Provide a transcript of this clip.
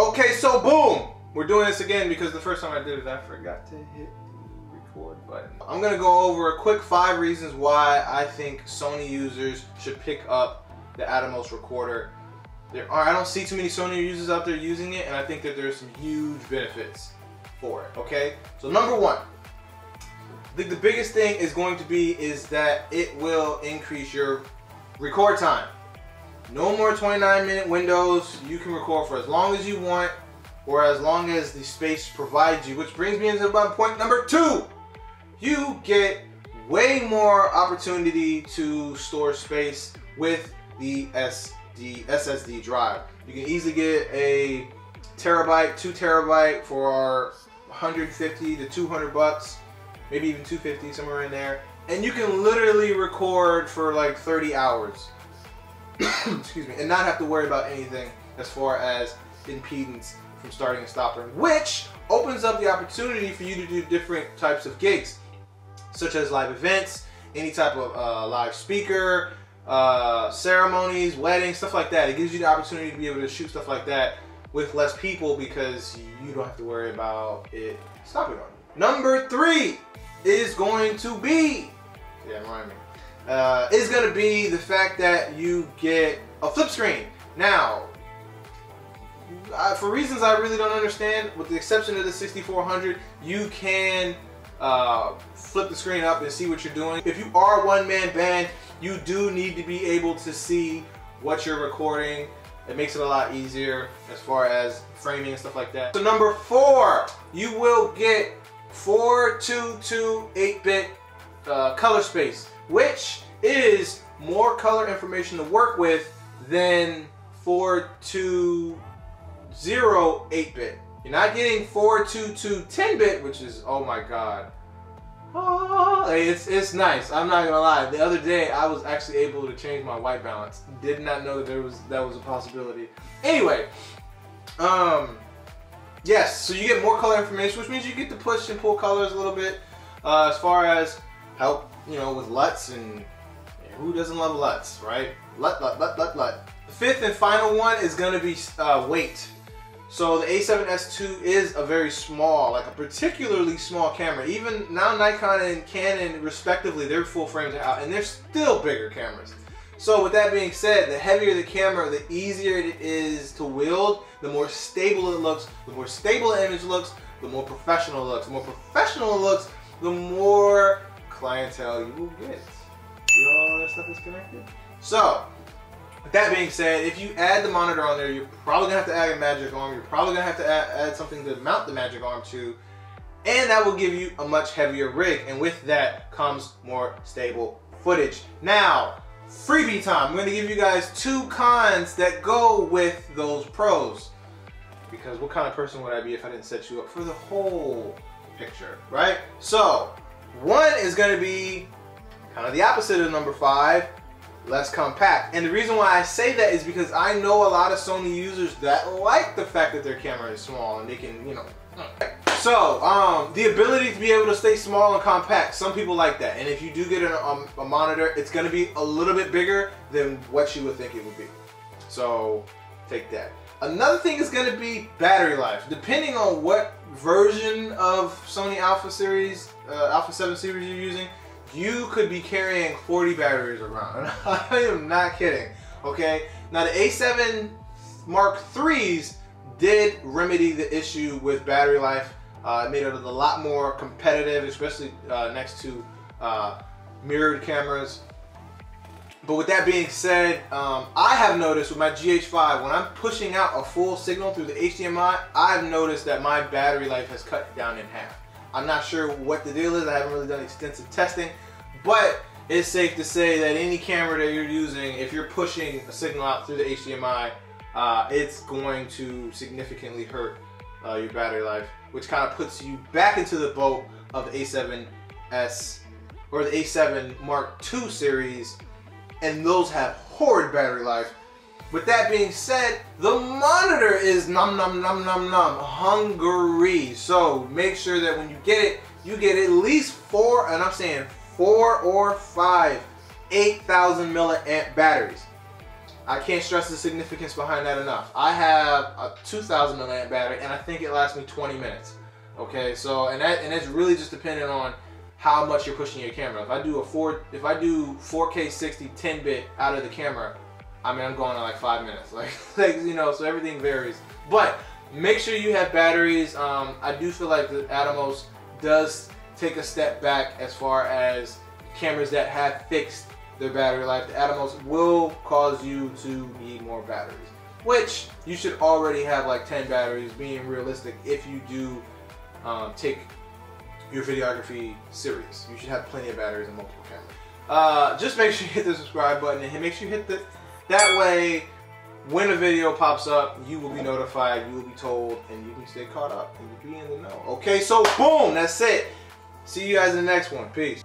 Okay, so boom! We're doing this again because the first time I did it, I forgot to hit the record button. I'm gonna go over a quick 5 reasons why I think Sony users should pick up the Atomos recorder. I don't see too many Sony users out there using it, and I think that there's some huge benefits for it, okay? So number 1, I think the biggest thing is going to be is that it will increase your record time. No more 29-minute windows. You can record for as long as you want, or as long as the space provides you, which brings me into my point number 2. You get way more opportunity to store space with the SSD drive. You can easily get a terabyte, 2 terabyte for 150 to 200 bucks, maybe even 250, somewhere in there. And you can literally record for like 30 hours. Excuse me, and not have to worry about anything as far as impedance from starting and stopping, which opens up the opportunity for you to do different types of gigs, such as live events, any type of live speaker, ceremonies, weddings, stuff like that. It gives you the opportunity to be able to shoot stuff like that with less people because you don't have to worry about it stopping on you. Number 3 is going to be, is going to be the fact that you get a flip screen. Now, for reasons I really don't understand, with the exception of the 6400, you can flip the screen up and see what you're doing. If you are a one-man band, you do need to be able to see what you're recording. It makes it a lot easier as far as framing and stuff like that. So number 4, you will get 422 8-bit color space, which is more color information to work with than 420 8-bit. You're not getting 422 10-bit, which is, oh my god. It's nice. I'm not gonna lie. The other day I was actually able to change my white balance. Did not know that that was a possibility. Anyway, yes. So you get more color information, which means you get to push and pull colors a little bit, as far as help, with LUTs, and who doesn't love LUTs, right? LUT. The 5th and final one is gonna be weight. So the A7S II is a very small, like a particularly small camera. Even now Nikon and Canon respectively, their full frames are out and they're still bigger cameras. So with that being said, the heavier the camera, the easier it is to wield, the more stable it looks, the more stable the image looks, the more professional it looks. The more professional it looks, the more clientele you will get. See how all that stuff is connected? So, with that being said, if you add the monitor on there, you're probably going to have to add a magic arm. You're probably going to have to add something to mount the magic arm to. And that will give you a much heavier rig. And with that comes more stable footage. Now, freebie time. I'm going to give you guys 2 cons that go with those pros. Because what kind of person would I be if I didn't set you up for the whole picture, right? So, 1 is going to be kind of the opposite of number 5. Less compact. And the reason why I say that is because I know a lot of Sony users that like the fact that their camera is small and they can, So, the ability to be able to stay small and compact, some people like that. And if you do get a monitor, it's going to be a little bit bigger than what you would think it would be. So, take that. Another thing is going to be battery life. Depending on what version of Sony Alpha series, Alpha 7 series you're using, you could be carrying 40 batteries around. And I am not kidding, okay? Now the A7 Mark IIIs did remedy the issue with battery life. It made it a lot more competitive, especially next to mirrored cameras. But with that being said, I have noticed with my GH5, when I'm pushing out a full signal through the HDMI, I've noticed that my battery life has cut down in half. I'm not sure what the deal is. I haven't really done extensive testing, but it's safe to say that any camera that you're using, if you're pushing a signal out through the HDMI, it's going to significantly hurt your battery life, which kind of puts you back into the boat of the A7S or the A7 Mark II series, and those have horrid battery life. With that being said, the monitor is hungry. So make sure that when you get at least 4, and I'm saying 4 or 5 8,000 milliamp batteries. I can't stress the significance behind that enough. I have a 2,000 milliamp battery, and I think it lasts me 20 minutes. Okay, so and it's really just dependent on how much you're pushing your camera. If I do 4K 60 10-bit out of the camera, I mean, I'm going in like 5 minutes. Like you know, so everything varies. But make sure you have batteries. I do feel like the Atomos does take a step back as far as cameras that have fixed their battery life. The Atomos will cause you to need more batteries, which you should already have like 10 batteries, being realistic. If you do take your videography serious, you should have plenty of batteries and multiple cameras. Just make sure you hit the subscribe button and make sure you hit the, that way when a video pops up, you will be notified, you will be told, and you can stay caught up and you be in the know. Okay, so boom, that's it. See you guys in the next one. Peace.